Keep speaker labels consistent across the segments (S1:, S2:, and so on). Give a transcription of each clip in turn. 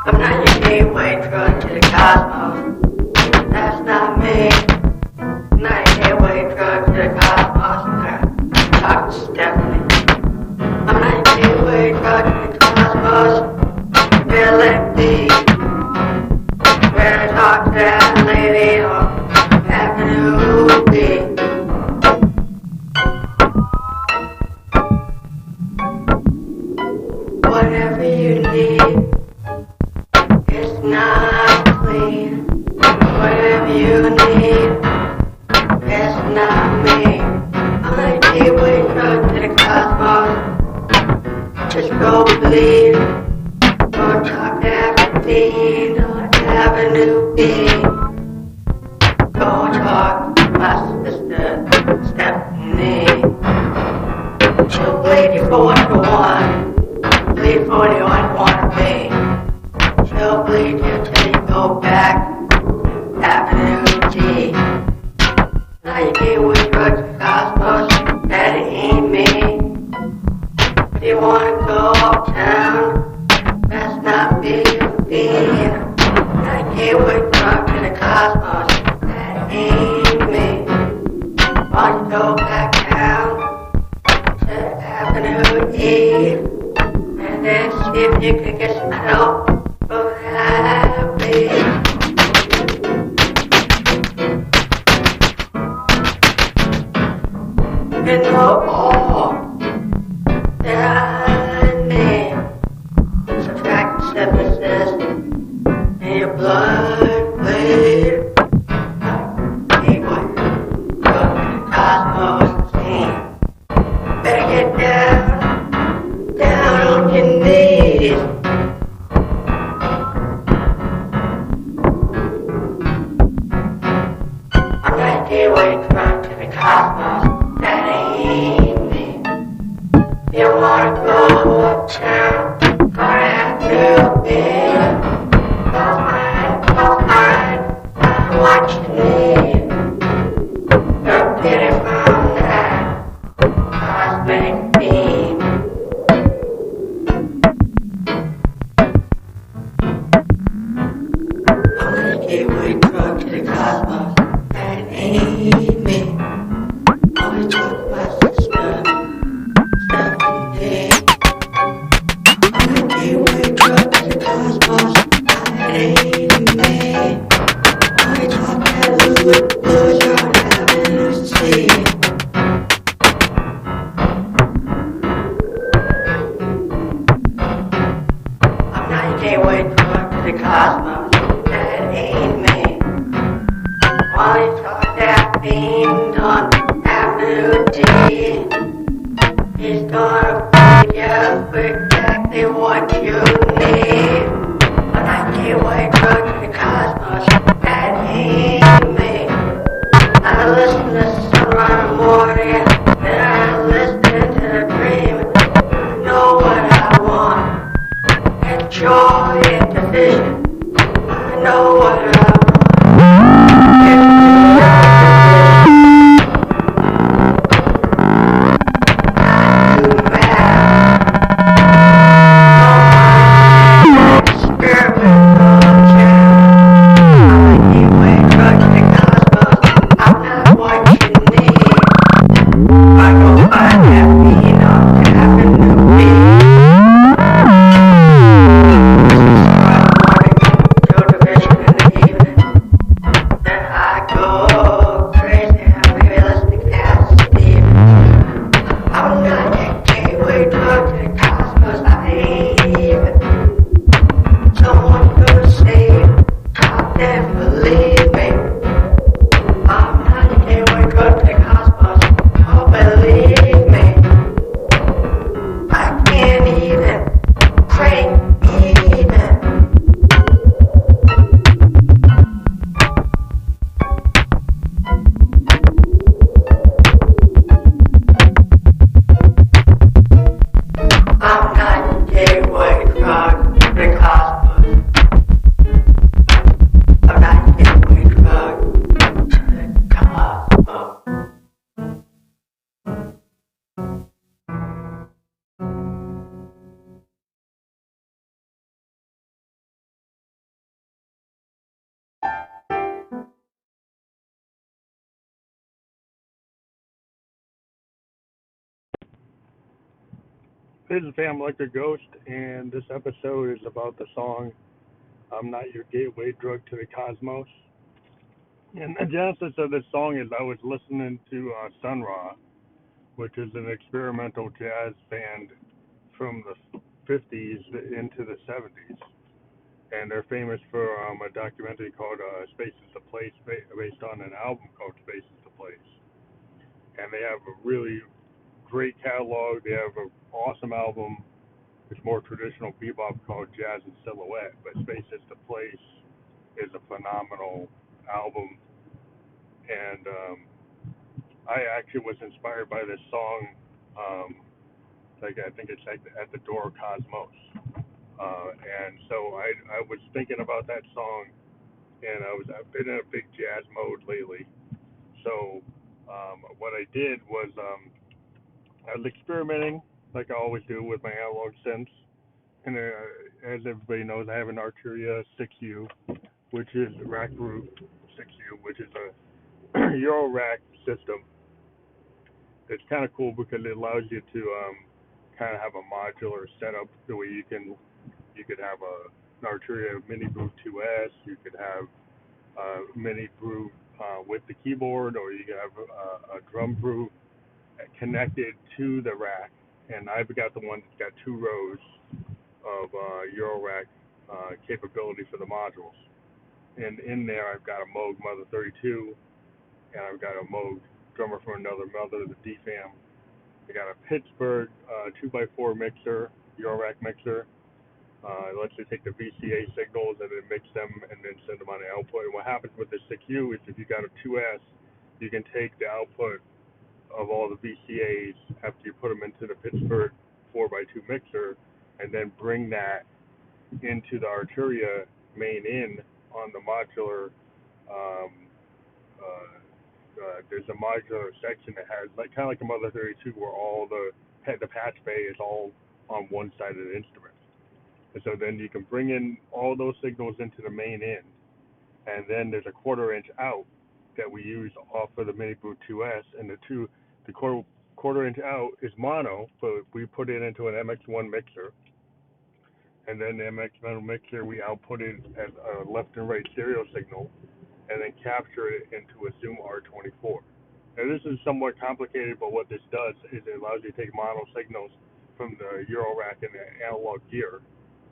S1: I'm not your gateway drug to the cosmos. That's not me. I'm not your gateway drug to the cosmos. Talk to Stephanie. I'm not your gateway drug to the cosmos. Feel it be. Better talk to that lady on Avenue B. Whatever you need, it's not clean. Whatever you need, it's not me. I'm like gateway drug to the cosmos. Just go bleed. Go talk to Avenue on Avenue B. Go talk to my sister Stephanie. She'll bleed you for what you want. Bleed for what you want to be. She'll bleed you till you go back to Avenue G. Now you get with drugs and cosmos, that ain't me. If you wanna go uptown, that's not being. Now you get with drugs to the cosmos, that ain't me. Want to go back down to Avenue E. And then see if you can get some help from happy. You know all that I need. Subtract the synthesis in your blood bleed. Gateway, go to the cosmos scene. Better get down on your knees. I'm not gateway drug to the cosmos, that ain't me. You wanna go uptown, go Avenue B. Alright, I what you need. Don't get it from that cosmic beam. Gateway drug to the cosmos, that ain't me. Always talk my sister, Stephanie. I'm a gateway drug to the cosmos, that ain't me. Always talk that loser on Avenue C. I'm not a gateway drug to the cosmos. That ain't me. Wanna talk that fiend on Avenue D. He's gonna feed you for exactly what you need. But I can't wait to the cosmos. That ain't me. I listen to Sunrise in the morning, then I listen to the dream. I know what I want. And joy and division. I know what I want. I'm not a
S2: This is Pam Electric Ghost, and this episode is about the song I'm Not Your Gateway Drug to the Cosmos. And the genesis of this song is I was listening to Sun Ra, which is an experimental jazz band from the 50s into the 70s. And they're famous for a documentary called Space is the Place, based on an album called Space is the Place. And they have a really great catalog. They have an awesome album. It's more traditional bebop called Jazz and Silhouette, but Space is the Place is a phenomenal album. And I actually was inspired by this song. Um, I think it's like At the Door of Cosmos. And so I was thinking about that song, and I've been in a big jazz mode lately. So what I did was I was experimenting like I always do with my analog synths. And as everybody knows, I have an Arturia 6U, which is rack root 6U, which is a Euro rack system. It's kind of cool because it allows you to kind of have a modular setup the way you could have an Arturia Mini Brew 2S, you could have Mini Brew with the keyboard, or you could have a drum brew connected to the rack. And I've got the one that's got two rows of Eurorack capability for the modules. And in there, I've got a Moog Mother 32, and I've got a Moog drummer from another mother, the DFAM. I got a Pittsburgh 2x4 mixer, Eurorack mixer. It lets you take the VCA signals and then mix them and then send them on the output. And what happens with the 6U is if you got a 2S, you can take the output of all the VCAs after you put them into the Pittsburgh 4x2 mixer and then bring that into the Arturia main in on the modular. Um, there's a modular section that has like kind of like a Mother 32 where all the patch bay is all on one side of the instrument. And so then you can bring in all those signals into the main in, and then there's a quarter-inch out that we use off of the Mini Brew 2S, and the quarter-inch out is mono, but we put it into an MX1 mixer, and then the MX1 mixer we output it as a left and right stereo signal, and then capture it into a Zoom R24. Now this is somewhat complicated, but what this does is it allows you to take mono signals from the Eurorack and the analog gear,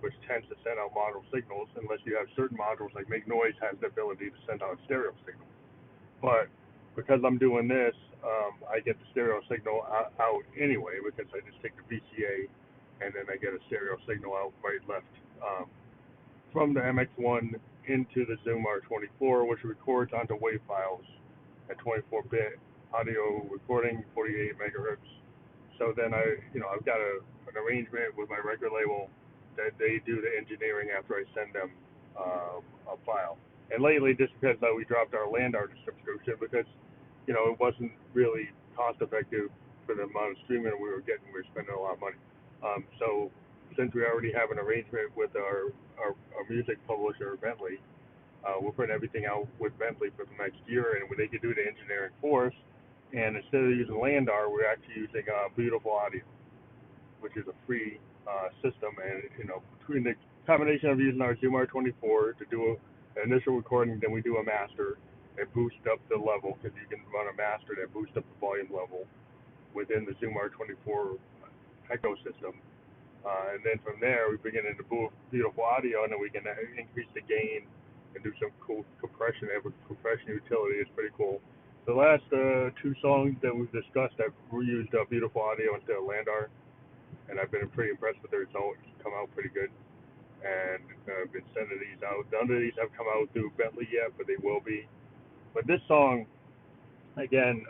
S2: which tends to send out mono signals unless you have certain modules like Make Noise has the ability to send out stereo signals. But because I'm doing this, I get the stereo signal out anyway because I just take the VCA and then I get a stereo signal out right left from the MX1 into the Zoom R24, which records onto WAV files at 24-bit audio recording, 48 megahertz. So then I've got an arrangement with my record label that they do the engineering after I send them a file. And lately, just because we dropped our land artist subscription because it wasn't really cost effective for the amount of streaming we were getting, we were spending a lot of money. So since we already have an arrangement with our music publisher Bentley, we're putting everything out with Bentley for the next year, and they can do the engineering for us. And instead of using Landar, we're actually using Beautiful Audio, which is a free system. And between the combination of using our Zoom R24 to do an initial recording, then we do a master and boost up the level because you can run a master that boosts up the volume level within the Zoom R24 ecosystem. And then from there, we begin into Beautiful Audio, and then we can increase the gain and do some cool compression. They have a compression utility. It's pretty cool. The last two songs that we've discussed have we used Beautiful Audio instead of Landar, and I've been pretty impressed with the results. Come out pretty good, and I've been sending these out. None of these have come out through Bentley yet, but they will be. But this song, again,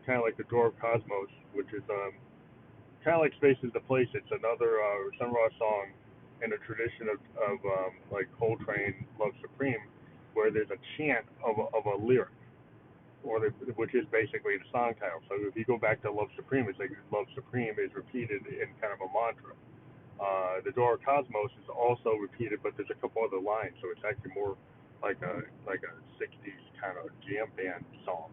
S2: kind of like the Door of Cosmos, which is kind of like Space is the Place. It's another Sun Ra song in a tradition of like Coltrane, Love Supreme, where there's a chant of a lyric, which is basically the song title. So if you go back to Love Supreme, it's like Love Supreme is repeated in kind of a mantra. The Door of Cosmos is also repeated, but there's a couple other lines, so it's actually more like a 60s kind of jam band song.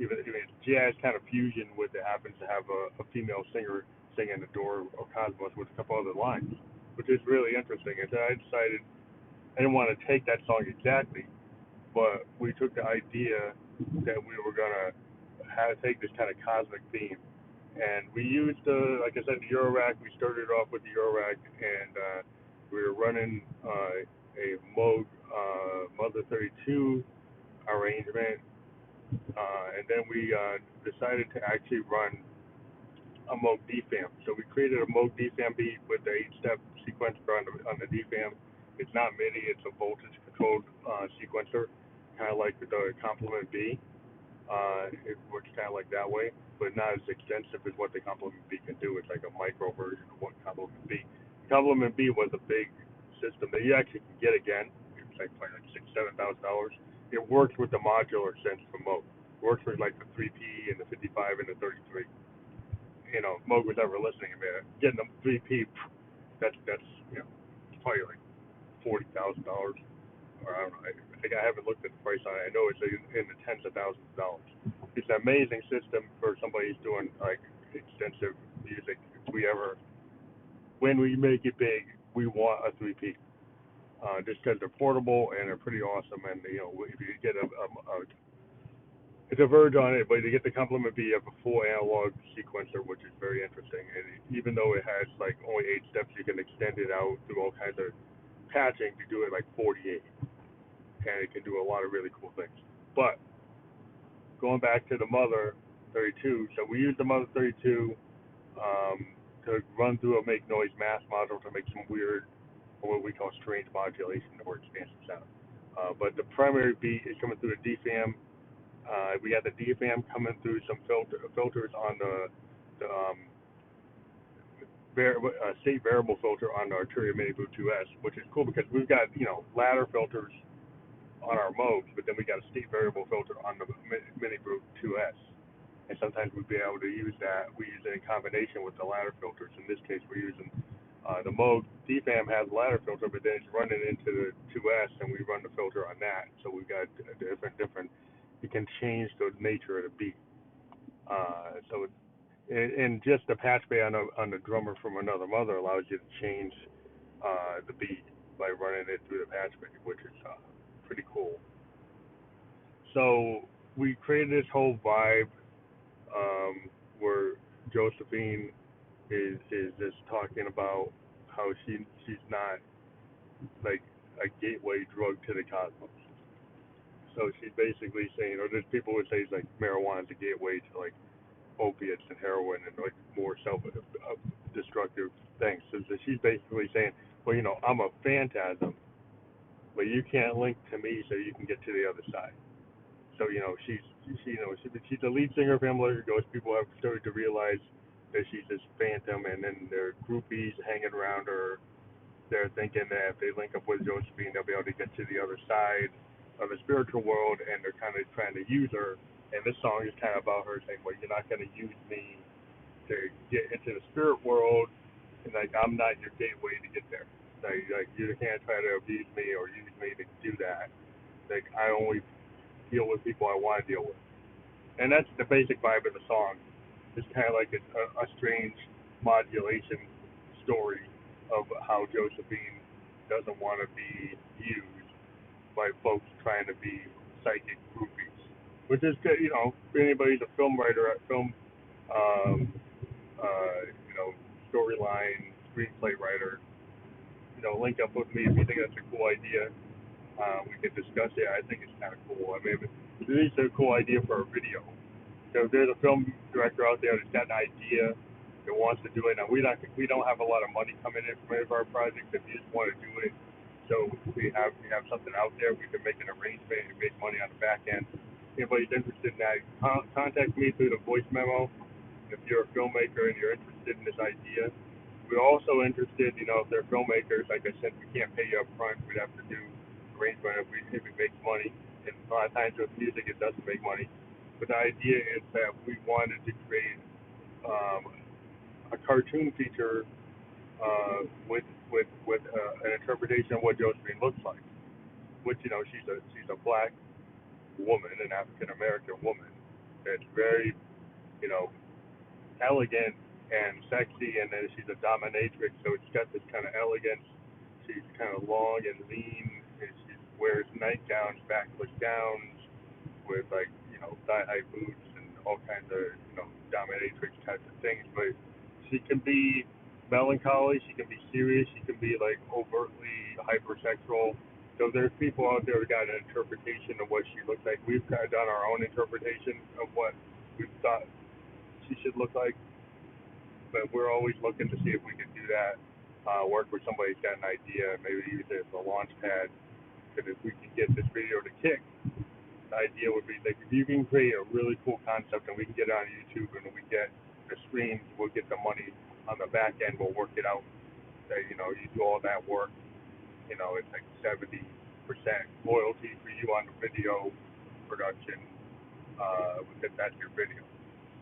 S2: even it's jazz kind of fusion with it happens to have a female singer singing the door of Cosmos with a couple other lines, which is really interesting. And so I decided I didn't want to take that song exactly, but we took the idea that we were gonna take this kind of cosmic theme, and we used like I said, the Eurorack. We started off with the Eurorack, and we were running a Moog Mother 32 arrangement, and then we decided to actually run a Moog DFAM. So we created a Moog DFAM beat with the 8-step sequencer on the DFAM. It's not MIDI, it's a voltage controlled sequencer, kind of like the Complement B. It works kind of like that way, but not as extensive as what the Complement B can do. It's like a micro version of what Complement B. Complement B was a big system that you actually can get again. It's like probably like $6,000-7,000. It works with the modular sense from Moog. It works with like the 3P and the 55 and the 33. Moog was ever listening to me, getting them 3P, that's probably like $40,000, or I don't know. I think I haven't looked at the price on it. I know it's in the tens of thousands of dollars. It's an amazing system for somebody who's doing like extensive music. When we make it big, we want a 3P. Just because they're portable and they're pretty awesome, and if you get it's a verge on it, but you get the Complement B, you have a full analog sequencer, which is very interesting. And even though it has like only 8 steps, you can extend it out through all kinds of patching to do it like 48, and it can do a lot of really cool things. But going back to the Mother 32, so we use the Mother 32 to run through a make noise mass module to make some weird, or what we call strange modulation or expansive sound. But the primary beat is coming through the DFAM. We had the DFAM coming through some filters on the state variable filter on the Arturia Mini Boot 2S, which is cool because we've got ladder filters on our Moogs, but then we got a state variable filter on the Mini Boot 2S, and sometimes we'd be able to use that. We use it in combination with the ladder filters. In this case, we're using the Moog DFAM has a ladder filter, but then it's running into the 2S, and we run the filter on that. So we've got a different. It can change the nature of the beat. And just the patch bay on the drummer from Another Mother allows you to change the beat by running it through the patch bay, which is pretty cool. So we created this whole vibe where Josephine is just talking about how she's not like a gateway drug to the cosmos. So she's basically saying, or there's people would say it's like marijuana is a gateway to like opiates and heroin and like more self-destructive things. So she's basically saying, well, I'm a phantasm, but you can't link to me so you can get to the other side. So she's the lead singer of Hamlet Ghost. People have started to realize that she's this phantom, and then there are groupies hanging around her. They're thinking that if they link up with Josephine, they'll be able to get to the other side of the spiritual world, and they're kind of trying to use her. And this song is kind of about her saying, well, you're not going to use me to get into the spirit world, and like I'm not your gateway to get there. Like you can't try to abuse me or use me to do that. Like I only deal with people I want to deal with. And that's the basic vibe of the song. It's kind of like a strange modulation story of how Josephine doesn't want to be used by folks trying to be psychic groupies, which is good. If anybody's a film writer, um, storyline, screenplay writer, link up with me if you think that's a cool idea. We can discuss it. I think it's kind of cool. I mean, it's a cool idea for a video. So if there's a film director out there that's got an idea that wants to do it, now we don't have a lot of money coming in from any of our projects. If you just want to do it, so we have something out there, we can make an arrangement and make money on the back end. If anybody's interested in that, contact me through the voice memo. If you're a filmmaker and you're interested in this idea, we're also interested. If they're filmmakers, like I said, we can't pay you up front. We'd have to do arrangement if it makes money. And a lot of times with music, it doesn't make money. But the idea is that we wanted to create a cartoon feature with an interpretation of what Josephine looks like. Which she's a black woman, an African American woman that's very, you know, elegant and sexy, and then she's a dominatrix, so it's got this kind of elegance. She's kind of long and lean, and she wears nightgowns, backless gowns, with like, you know, thigh-high boots and all kinds of, you know, dominatrix types of things. But she can be melancholy, she can be serious, she can be like overtly hypersexual. So there's people out there who got an interpretation of what she looks like. We've kind of done our own interpretation of what we thought she should look like, but we're always looking to see if we can do that. Work with somebody who's got an idea, maybe use it as a launch pad. Because if we can get this video to kick, the idea would be that if you can create a really cool concept and we can get it on YouTube and we get the streams, we'll get the money on the back end, we'll work it out. That, you know, you do all that work, you know, it's like 70% loyalty for you on the video production, because that's your video.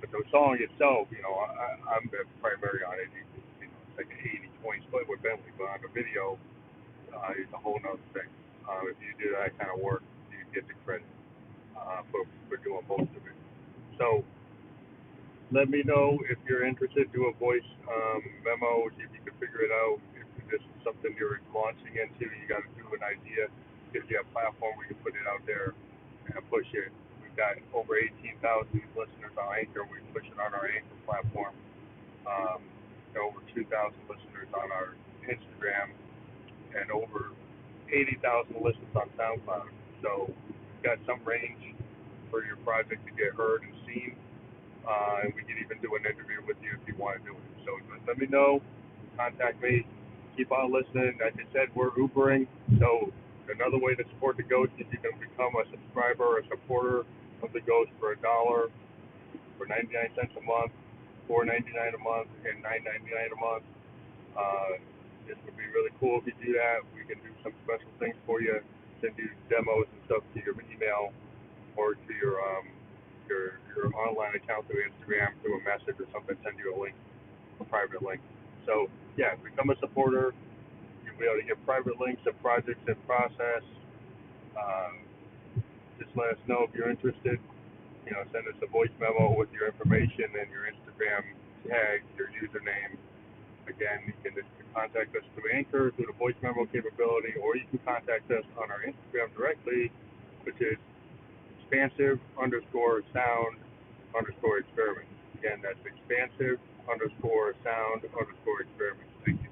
S2: But the song itself, you know, I'm the primary on it. You know, it's like an 80-20 split with Bentley, but on the video, it's a whole nother thing. If you do that kind of work, you get the credit for doing most of it. So let me know if you're interested. Do a voice memo, see if you can figure it out. If this is something you're launching into, you got to do an idea. Gives you a platform where you put it out there and push it. We've got over 18,000 listeners on Anchor. We push it on our Anchor platform. Over 2,000 listeners on our Instagram, and over 80,000 listens on SoundCloud. So we've got some range for your project to get heard and seen. And we can even do an interview with you if you want to do it. So let me know. Contact me. Keep on listening. Like I said, we're Ubering. So another way to support the Ghost is you can become a subscriber or a supporter of the Ghost for $1, for 99 cents a month, $4.99 a month, and $9.99 a month. This would be really cool if you do that. We can do some special things for you. Send you demos and stuff to your email or to your online account through Instagram, through a message or something. Send you a link, a private link. So yeah, become a supporter. You'll be able to get private links of projects in process. Just let us know if you're interested. You know, send us a voice memo with your information and your Instagram tag, your username. Again, you can just contact us through Anchor, through the voice memo capability, or you can contact us on our Instagram directly, which is expansive_sound_experiment. Again, that's expansive_sound_experiment. Thank you.